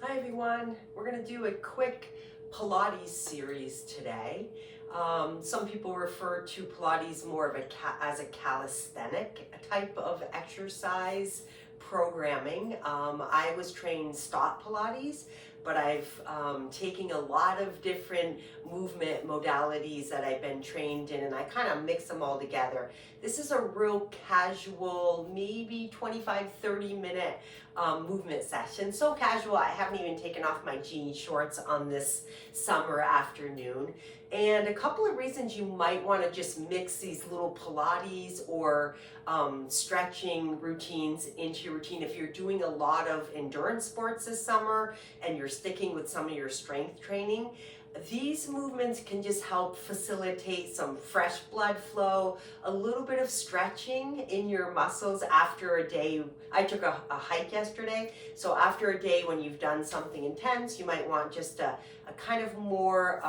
Hi everyone, we're going to do a quick Pilates series today. Some people refer to Pilates more of as a calisthenic type of exercise programming. I was trained stop Pilates, but I've taken a lot of different movement modalities that I've been trained in, and I kind of mix them all together. This is a real casual, maybe 25-30 minute movement session. So casual, I haven't even taken off my jean shorts on this summer afternoon. And a couple of reasons you might want to just mix these little Pilates or stretching routines into your routine. If you're doing a lot of endurance sports this summer and you're sticking with some of your strength training, these movements can just help facilitate some fresh blood flow, a little bit of stretching in your muscles after a day. I took a hike yesterday, so after a day when you've done something intense, you might want just a kind of more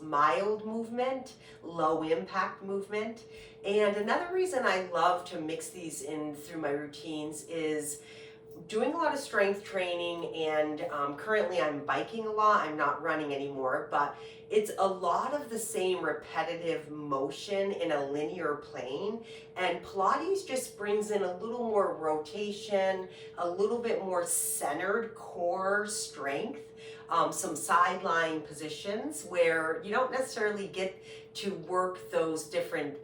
mild movement, low impact movement. And another reason I love to mix these in through my routines is doing a lot of strength training, and currently I'm biking a lot. I'm not running anymore, but it's a lot of the same repetitive motion in a linear plane, and Pilates just brings in a little more rotation, a little bit more centered core strength, some sideline positions where you don't necessarily get to work those different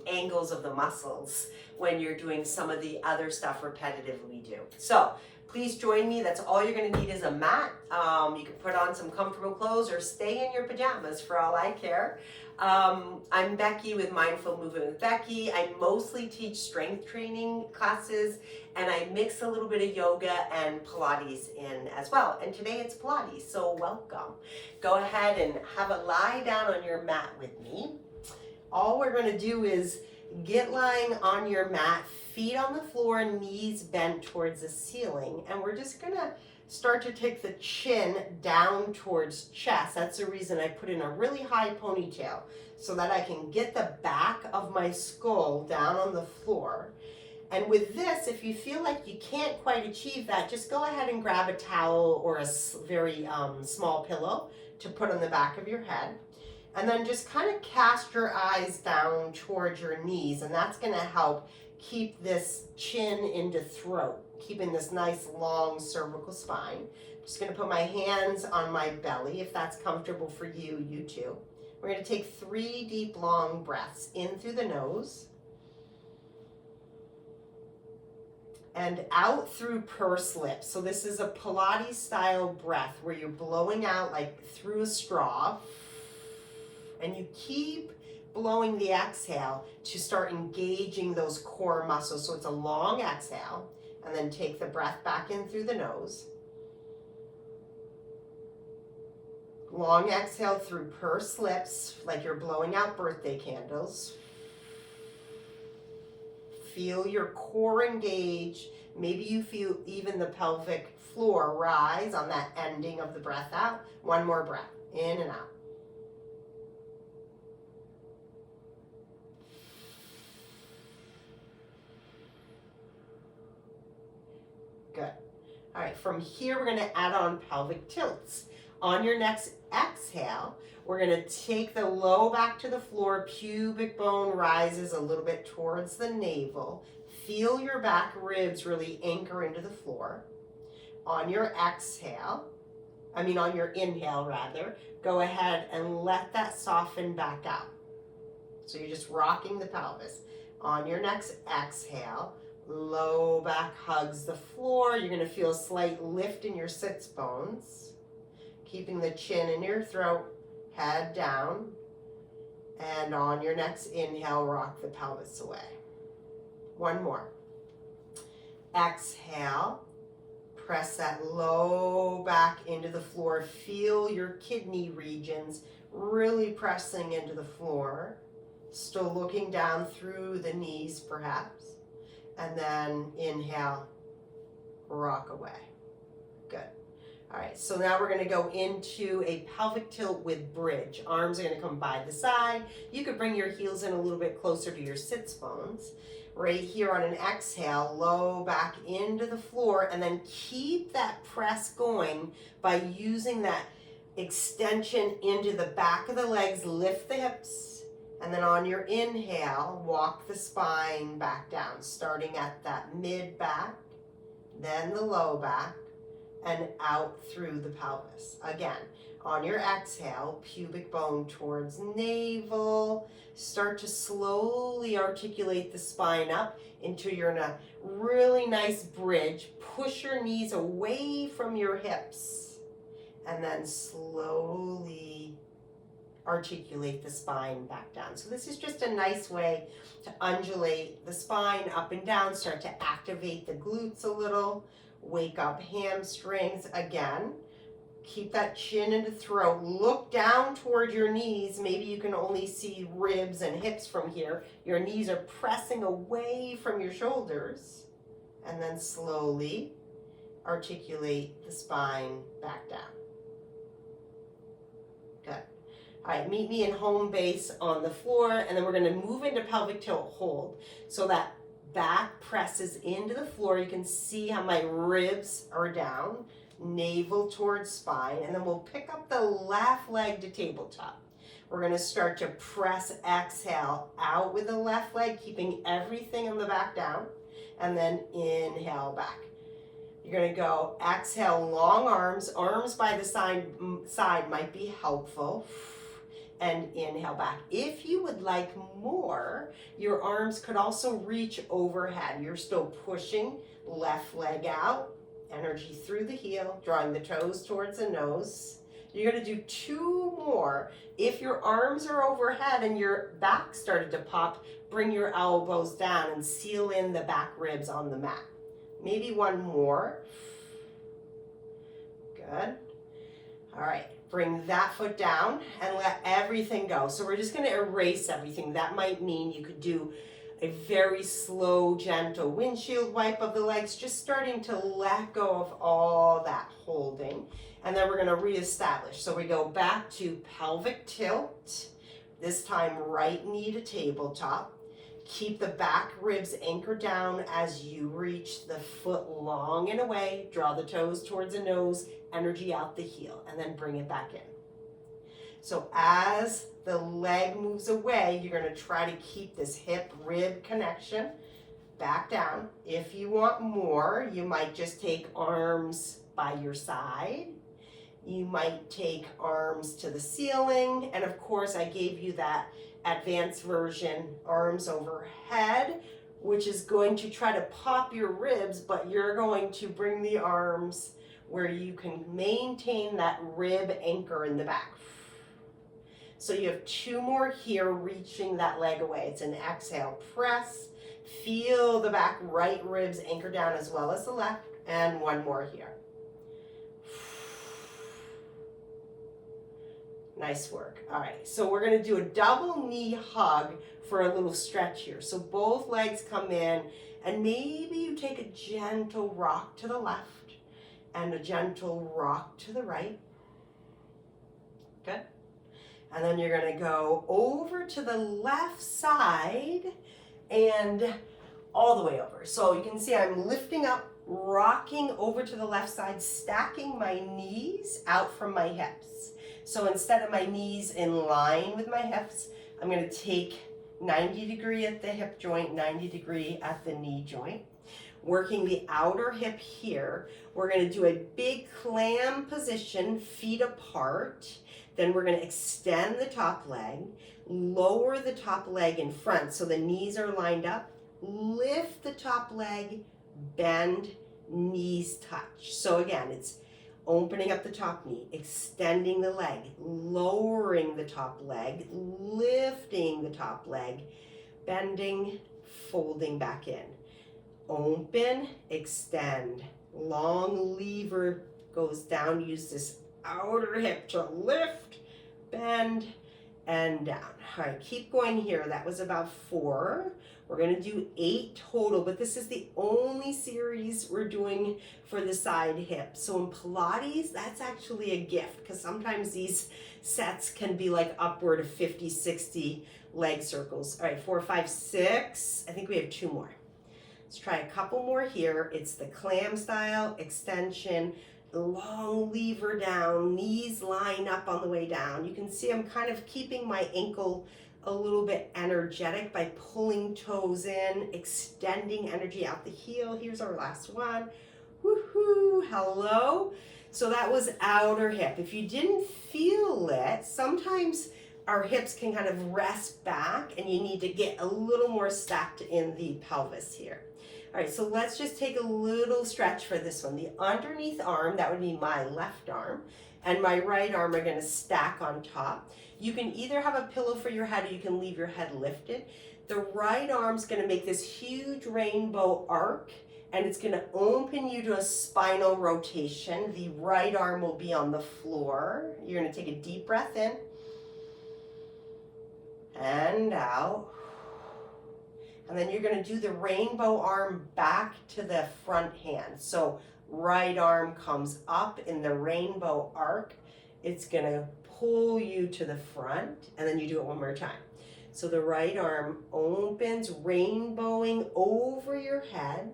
angles of the muscles when you're doing some of the other stuff repetitively do. So please join me. That's all you're going to need is a mat. You can put on some comfortable clothes or stay in your pajamas for all I care. I'm Becky with Mindful Movement with Becky. I mostly teach strength training classes, and I mix a little bit of yoga and Pilates in as well. And today it's Pilates, so welcome. Go ahead and have a lie down on your mat with me. All we're going to do is get lying on your mat, feet on the floor, knees bent towards the ceiling, and we're just going to start to take the chin down towards chest. That's the reason I put in a really high ponytail, so that I can get the back of my skull down on the floor. And with this, if you feel like you can't quite achieve that, just go ahead and grab a towel or a very small pillow to put on the back of your head. And then just kind of cast your eyes down towards your knees, and that's going to help keep this chin into throat, keeping this nice long cervical spine. Just going to put my hands on my belly. If that's comfortable for you, you too. We're going to take 3 deep, long breaths in through the nose and out through pursed lips. So this is a Pilates style breath where you're blowing out like through a straw, and you keep blowing the exhale to start engaging those core muscles. So it's a long exhale, and then take the breath back in through the nose. Long exhale through pursed lips, like you're blowing out birthday candles. Feel your core engage. Maybe you feel even the pelvic floor rise on that ending of the breath out. One more breath, in and out. Good. All right, from here, we're going to add on pelvic tilts. On your next exhale, we're going to take the low back to the floor. Pubic bone rises a little bit towards the navel. Feel your back ribs really anchor into the floor. On your inhale rather, go ahead and let that soften back out. So you're just rocking the pelvis. On your next exhale, low back hugs the floor. You're going to feel a slight lift in your sits bones. Keeping the chin in your throat, head down. And on your next inhale, rock the pelvis away. One more. Exhale. Press that low back into the floor. Feel your kidney regions really pressing into the floor. Still looking down through the knees perhaps. And then inhale, rock away. Good. All right, so now we're going to go into a pelvic tilt with bridge. Arms are going to come by the side. You could bring your heels in a little bit closer to your sits bones. right here on an exhale, low back into the floor, and then keep that press going by using that extension into the back of the legs. Lift the hips, and then on your inhale, walk the spine back down, starting at that mid back, then the low back, and out through the pelvis. Again, on your exhale, pubic bone towards navel. Start to slowly articulate the spine up until you're in a really nice bridge. Push your knees away from your hips, and then slowly articulate the spine back down. So this is just a nice way to undulate the spine up and down, start to activate the glutes a little, wake up hamstrings again. Keep that chin into throat. Look down toward your knees. Maybe you can only see ribs and hips from here. Your knees are pressing away from your shoulders. And then slowly articulate the spine back down. Good. All right, meet me in home base on the floor, and then we're going to move into pelvic tilt hold. So that back presses into the floor. You can see how my ribs are down, navel towards spine, and then we'll pick up the left leg to tabletop. We're going to start to press, exhale out with the left leg, keeping everything on the back down, and then inhale back. You're going to go exhale, long arms by the side might be helpful, and inhale back. If you would like more, your arms could also reach overhead. You're still pushing left leg out, energy through the heel, drawing the toes towards the nose. You're going to do 2 more. If your arms are overhead and your back started to pop, bring your elbows down and seal in the back ribs on the mat. Maybe 1 more. Good. All right. Bring that foot down and let everything go. So we're just going to erase everything. That might mean you could do a very slow, gentle windshield wipe of the legs, just starting to let go of all that holding. And then we're going to reestablish. So we go back to pelvic tilt, this time right knee to tabletop. Keep the back ribs anchored down as you reach the foot long and away. Draw the toes towards the nose, energy out the heel, and then bring it back in. So as the leg moves away, you're going to try to keep this hip-rib connection back down. If you want more, you might just take arms by your side. You might take arms to the ceiling. And of course, I gave you that advanced version, arms overhead, which is going to try to pop your ribs, but you're going to bring the arms where you can maintain that rib anchor in the back. So you have 2 more here, reaching that leg away. It's an exhale, press, feel the back right ribs anchor down as well as the left, and 1 more here. Nice work. All right, so we're going to do a double knee hug for a little stretch here. So both legs come in, and maybe you take a gentle rock to the left and a gentle rock to the right. Good. And then you're going to go over to the left side and all the way over. So you can see I'm lifting up, rocking over to the left side, stacking my knees out from my hips. So instead of my knees in line with my hips, I'm going to take 90 degree at the hip joint, 90 degree at the knee joint. Working the outer hip here, we're going to do a big clam position, feet apart. Then we're going to extend the top leg, lower the top leg in front so the knees are lined up. Lift the top leg, bend, knees touch. So again, it's opening up the top knee, extending the leg, lowering the top leg, lifting the top leg, bending, folding back in. Open, extend. Long lever goes down. Use this outer hip to lift, bend, and down. All right, keep going here. That was about 4. We're gonna do 8 total, but this is the only series we're doing for the side hip. So in Pilates, that's actually a gift because sometimes these sets can be like upward of 50, 60 leg circles. All right, 4, 5, 6. I think we have 2 more. Let's try a couple more here. It's the clam style extension, long lever down, knees line up on the way down. You can see I'm kind of keeping my ankle a little bit energetic by pulling toes in, extending energy out the heel. Here's our last one. Woohoo, hello. So that was outer hip. If you didn't feel it, sometimes our hips can kind of rest back and you need to get a little more stacked in the pelvis here. All right, so let's just take a little stretch for this one. The underneath arm, that would be my left arm, and my right arm are gonna stack on top. You can either have a pillow for your head or you can leave your head lifted. The right arm's gonna make this huge rainbow arc and it's gonna open you to a spinal rotation. The right arm will be on the floor. You're gonna take a deep breath in and out. And then you're gonna do the rainbow arm back to the front hand. So right arm comes up in the rainbow arc. It's gonna pull you to the front, and then you do it one more time. So the right arm opens, rainbowing over your head.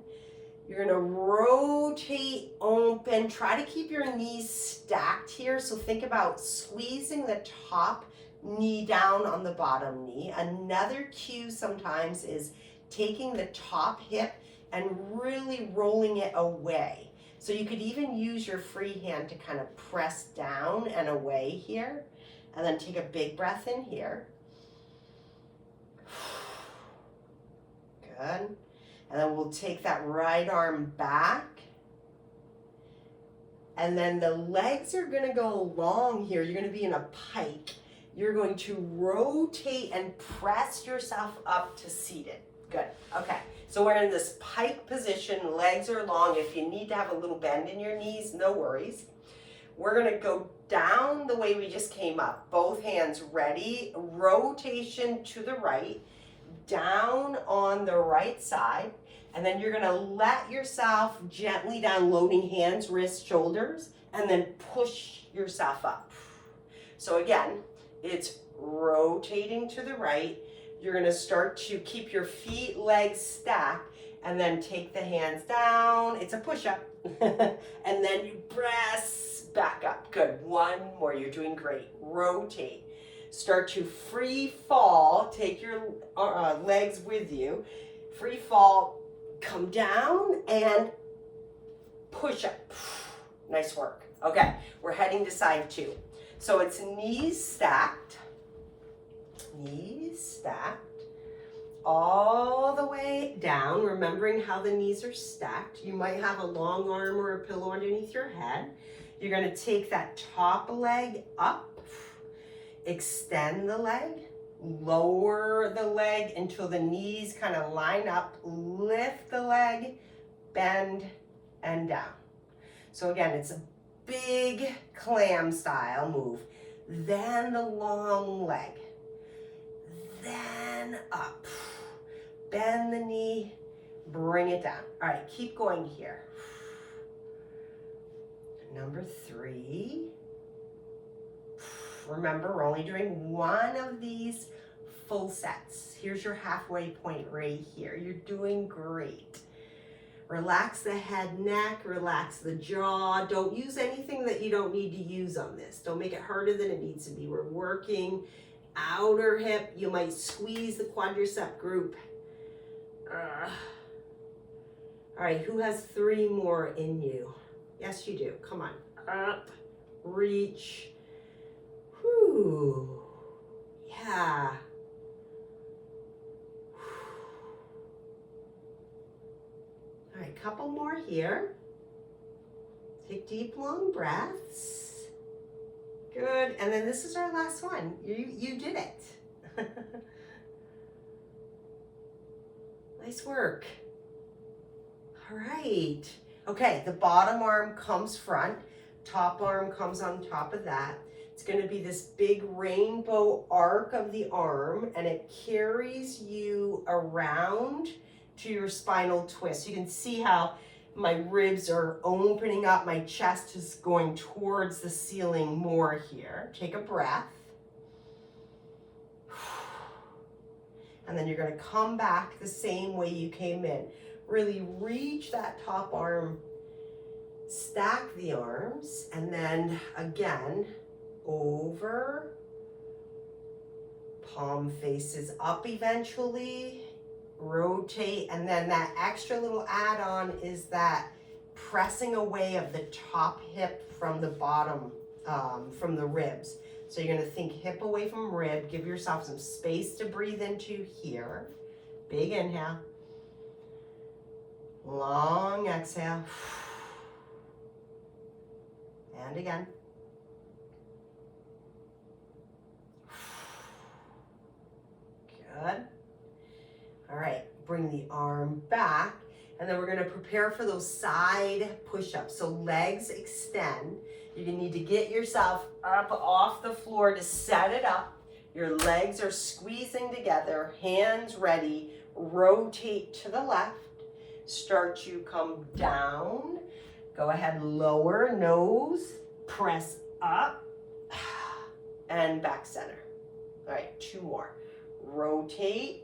You're gonna rotate, open, try to keep your knees stacked here. So think about squeezing the top knee down on the bottom knee. Another cue sometimes is taking the top hip and really rolling it away. So you could even use your free hand to kind of press down and away here. And then take a big breath in here. Good. And then we'll take that right arm back. And then the legs are gonna go long here. You're gonna be in a pike. You're going to rotate and press yourself up to seated. Good, okay. So we're in this pike position, legs are long. If you need to have a little bend in your knees, no worries. We're gonna go down the way we just came up. Both hands ready, rotation to the right, down on the right side, and then you're gonna let yourself gently down, loading hands, wrists, shoulders, and then push yourself up. So again, it's rotating to the right. You're gonna start to keep your feet, legs stacked, and then take the hands down. It's a push-up. And then you press back up. Good, one more, you're doing great. Rotate. Start to free fall, take your legs with you. Free fall, come down and push up. Nice work. Okay, we're heading to side 2. So it's knees stacked, all the way down, remembering how the knees are stacked. You might have a long arm or a pillow underneath your head. You're gonna take that top leg up, extend the leg, lower the leg until the knees kind of line up, lift the leg, bend, and down. So again, it's a big clam style move. Then the long leg, then up, bend the knee, bring it down. All right, keep going here. Number 3. Remember, we're only doing one of these full sets. Here's your halfway point right here. You're doing great. Relax the head, neck, relax the jaw. Don't use anything that you don't need to use on this. Don't make it harder than it needs to be. We're working outer hip. You might squeeze the quadricep group. All right, who has 3 more in you? Yes, you do. Come on. Up, reach. Whew. Yeah. All right, couple more here. Take deep, long breaths. Good, and then this is our last one. You did it. Nice work. All right. Okay, the bottom arm comes front, top arm comes on top of that. It's going to be this big rainbow arc of the arm, and it carries you around to your spinal twist. You can see how my ribs are opening up. My chest is going towards the ceiling more here. Take a breath. And then you're going to come back the same way you came in. Really reach that top arm, stack the arms, and then again, over, palm faces up eventually, rotate, and then that extra little add-on is that pressing away of the top hip from the bottom, from the ribs. So you're going to think hip away from rib, give yourself some space to breathe into here. Big inhale. Long exhale. And again. Good. All right, bring the arm back, and then we're going to prepare for those side push-ups. So legs extend. You're going to need to get yourself up off the floor to set it up. Your legs are squeezing together, hands ready, rotate to the left. Start to come down. Go ahead, lower nose, press up, and back center. All right, 2 more. Rotate,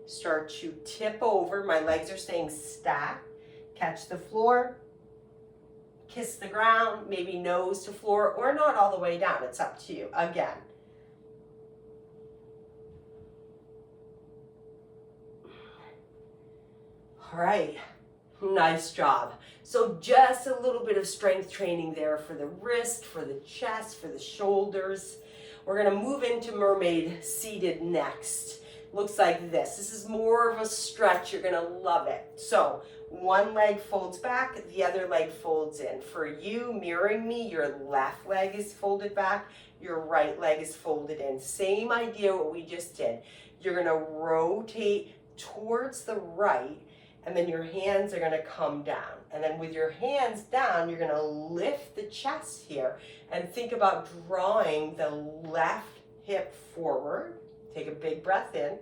start to tip over. My legs are staying stacked. Catch the floor, kiss the ground, maybe nose to floor, or not all the way down. It's up to you. Again. All right, nice job. So just a little bit of strength training there for the wrist, for the chest, for the shoulders. We're gonna move into mermaid seated next. Looks like this. This is more of a stretch. You're gonna love it. So one leg folds back, the other leg folds in. For you, mirroring me, your left leg is folded back, your right leg is folded in. Same idea what we just did. You're gonna rotate towards the right, and then your hands are gonna come down. And then with your hands down, you're gonna lift the chest here and think about drawing the left hip forward. Take a big breath in.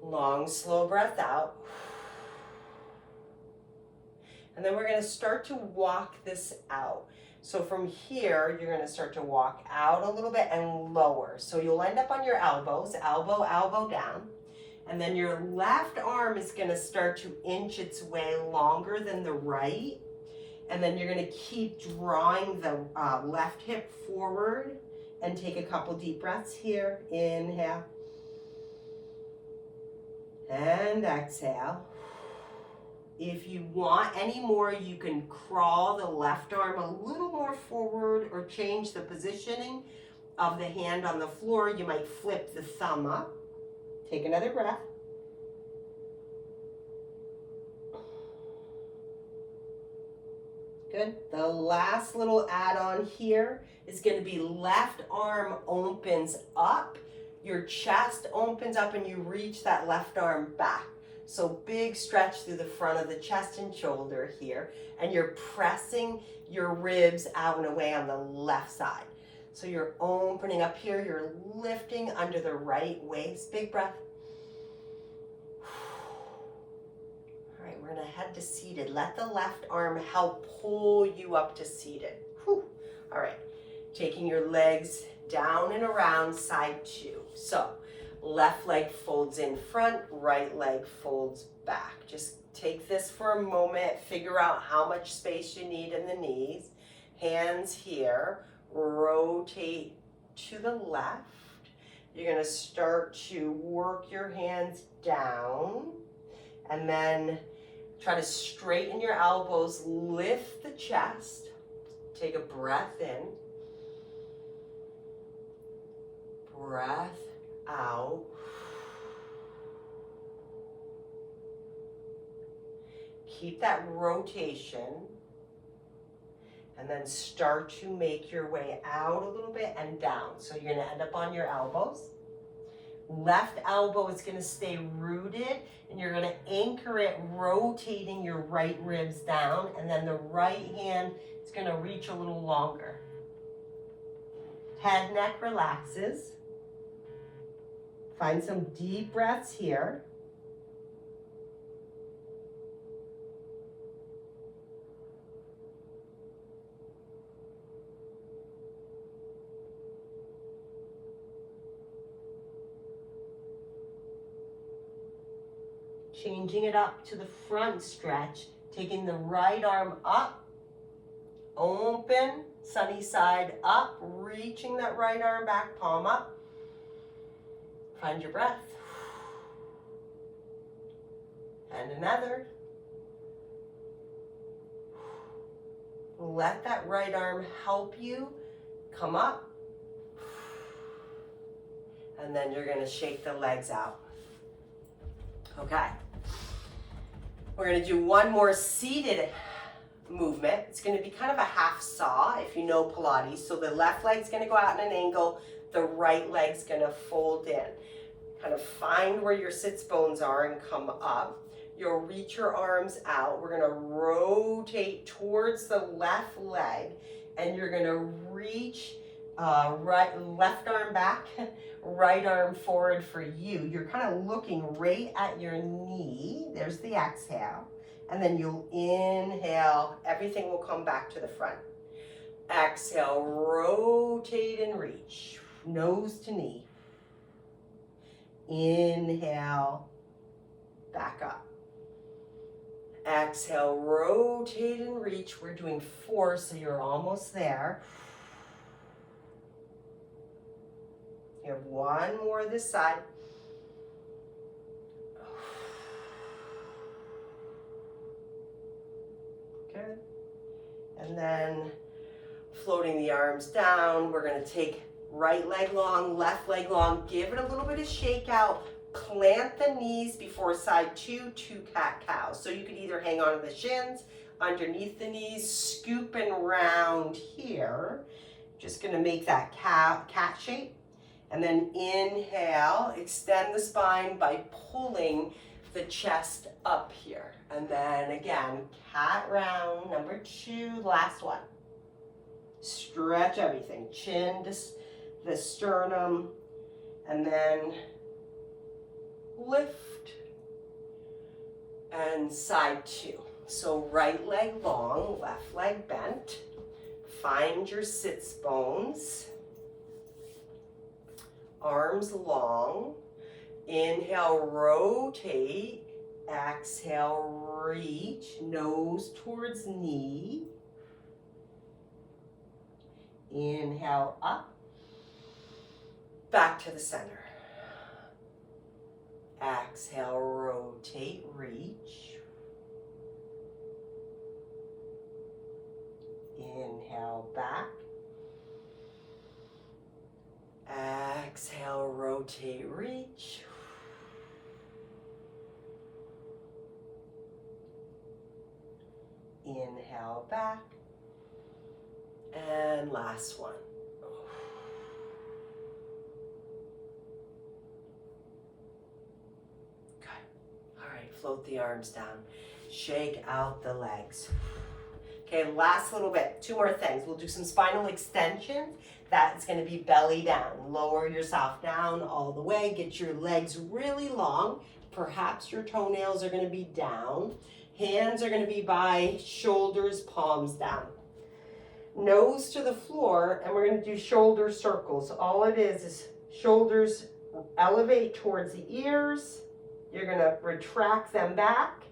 Long, slow breath out. And then we're gonna start to walk this out. So from here, you're gonna start to walk out a little bit and lower. So you'll end up on your elbows, elbow, elbow down. And then your left arm is gonna start to inch its way longer than the right. And then you're gonna keep drawing the left hip forward and take a couple deep breaths here. Inhale. And exhale. If you want any more, you can crawl the left arm a little more forward or change the positioning of the hand on the floor. You might flip the thumb up. Take another breath. Good. The last little add-on here is going to be left arm opens up. Your chest opens up and you reach that left arm back. So big stretch through the front of the chest and shoulder here. And you're pressing your ribs out and away on the left side. So you're opening up here, you're lifting under the right waist. Big breath. All right, we're gonna head to seated. Let the left arm help pull you up to seated. Whew. All right, taking your legs down and around side 2. So left leg folds in front, right leg folds back. Just take this for a moment, figure out how much space you need in the knees. Hands here. Rotate to the left. You're going to start to work your hands down and then try to straighten your elbows, lift the chest. Take a breath in. Breath out. Keep that rotation. And then start to make your way out a little bit and down. So you're gonna end up on your elbows. Left elbow is gonna stay rooted and you're gonna anchor it, rotating your right ribs down, and then the right hand is gonna reach a little longer. Head, neck relaxes. Find some deep breaths here. Changing it up to the front stretch, taking the right arm up, open, sunny side up, reaching that right arm back, palm up. Find your breath. And another. Let that right arm help you come up. And then you're going to shake the legs out. Okay. We're going to do one more seated movement. It's going to be kind of a half saw if you know Pilates. So the left leg's going to go out at an angle, the right leg's going to fold in. Kind of find where your sits bones are and come up. You'll reach your arms out. We're going to rotate towards the left leg and you're going to reach left arm back, right arm forward for you. You're kind of looking right at your knee. There's the exhale. And then you'll inhale. Everything will come back to the front. Exhale, rotate and reach. Nose to knee. Inhale, back up. Exhale, rotate and reach. We're doing 4, so you're almost there. You have 1 more this side. Good. And then floating the arms down, we're going to take right leg long, left leg long, give it a little bit of shake out, plant the knees before side 2, 2 cat-cow. So you could either hang on to the shins, underneath the knees, scoop and round here. Just going to make that cat shape. And then inhale, extend the spine by pulling the chest up here. And then again, cat round, number 2, last one. Stretch everything, chin to the sternum, and then lift. And side 2. So right leg long, left leg bent. Find your sits bones. Arms long. Inhale, rotate. Exhale, reach. Nose towards knee. Inhale, up. Back to the center. Exhale, rotate, reach. Inhale, back. Exhale, rotate, reach. Inhale, back. And last one. Good. All right, float the arms down. Shake out the legs. Okay, last little bit. 2 more things. We'll do some spinal extensions. That's going to be belly down. Lower yourself down all the way. Get your legs really long. Perhaps your toenails are going to be down. Hands are going to be by shoulders, palms down. Nose to the floor, and we're going to do shoulder circles. All it is shoulders elevate towards the ears. You're going to retract them back.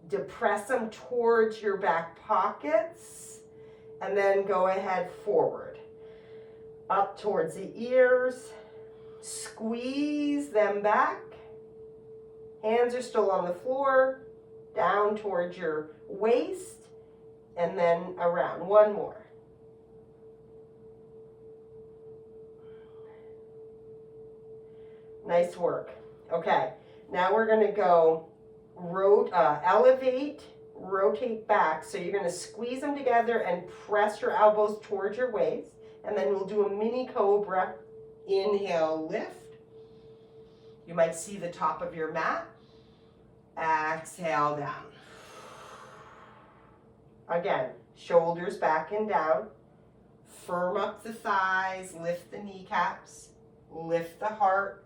Depress them towards your back pockets, and then go ahead forward. Up towards the ears. Squeeze them back. Hands are still on the floor. Down towards your waist. And then around. 1 more. Nice work. Okay, now we're going to go elevate, rotate back. So you're going to squeeze them together and press your elbows towards your waist. And then we'll do a mini cobra. Inhale, lift. You might see the top of your mat. Exhale, down. Again, shoulders back and down. Firm up the thighs, lift the kneecaps, lift the heart,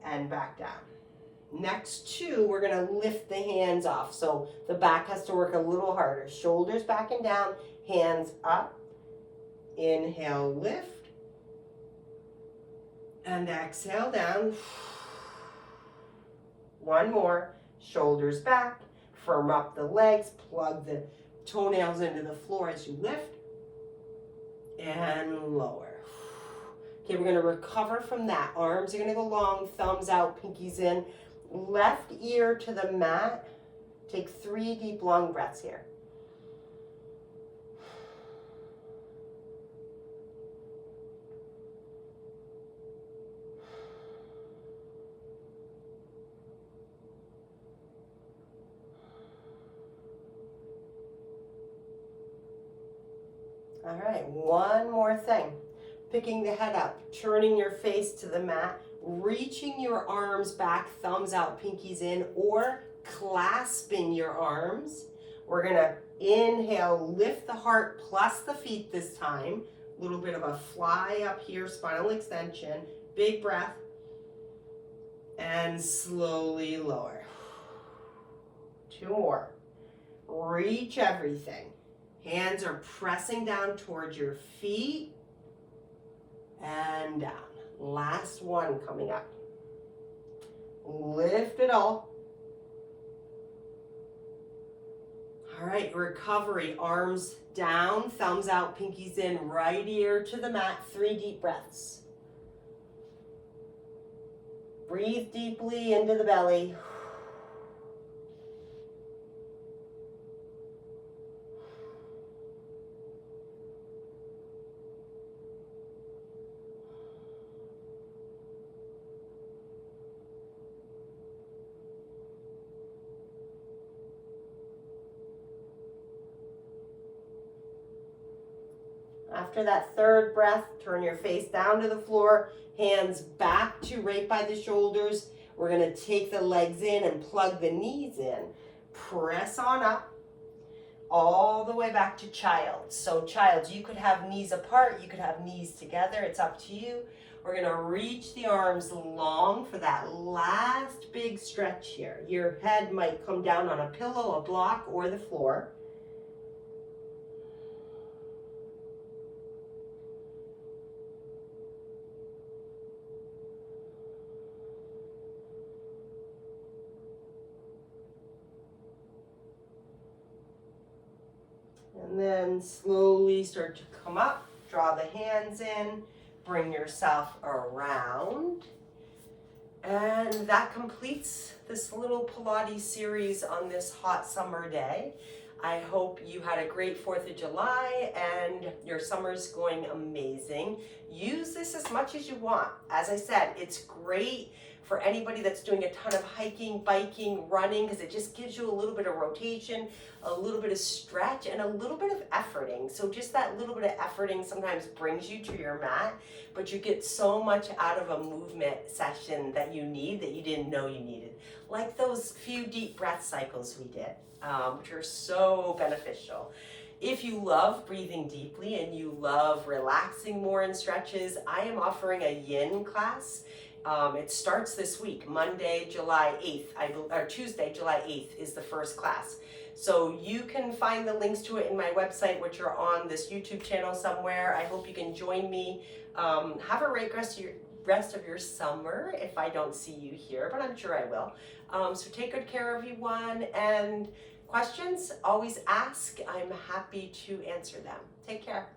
and back down. Next two, we're gonna lift the hands off. So the back has to work a little harder. Shoulders back and down, hands up. Inhale, lift. And exhale down. One more. Shoulders back. Firm up the legs. Plug the toenails into the floor as you lift. And lower. Okay, we're going to recover from that. Arms are going to go long. Thumbs out, pinkies in. Left ear to the mat. Take 3 deep, long breaths here. All right, one more thing. Picking the head up, turning your face to the mat, reaching your arms back, thumbs out, pinkies in, or clasping your arms. We're gonna inhale, lift the heart plus the feet this time. A little bit of a fly up here, spinal extension. Big breath. And slowly lower. 2 more. Reach everything. Hands are pressing down towards your feet and down. Last one coming up. Lift it all. All right, recovery. Arms down, thumbs out, pinkies in, right ear to the mat. 3 deep breaths. Breathe deeply into the belly. After that 3rd breath, turn your face down to the floor, hands back to right by the shoulders. We're going to take the legs in and plug the knees in. Press on up, all the way back to child. So child, you could have knees apart, you could have knees together, it's up to you. We're going to reach the arms long for that last big stretch here. Your head might come down on a pillow, a block, or the floor. And then slowly start to come up, draw the hands in, bring yourself around. And that completes this little Pilates series on this hot summer day. I hope you had a great 4th of July and your summer's going amazing. Use this as much as you want. As I said, it's great for anybody that's doing a ton of hiking, biking, running, because it just gives you a little bit of rotation, a little bit of stretch, and a little bit of efforting. So just that little bit of efforting sometimes brings you to your mat, but you get so much out of a movement session that you need that you didn't know you needed. Like those few deep breath cycles we did, which are so beneficial. If you love breathing deeply and you love relaxing more in stretches, I am offering a yin class. It starts this week, Monday, July 8th, or Tuesday, July 8th is the first class. So you can find the links to it in my website, which are on this YouTube channel somewhere. I hope you can join me. Have a great rest of your summer if I don't see you here, but I'm sure I will. So take good care, everyone. And questions, always ask. I'm happy to answer them. Take care.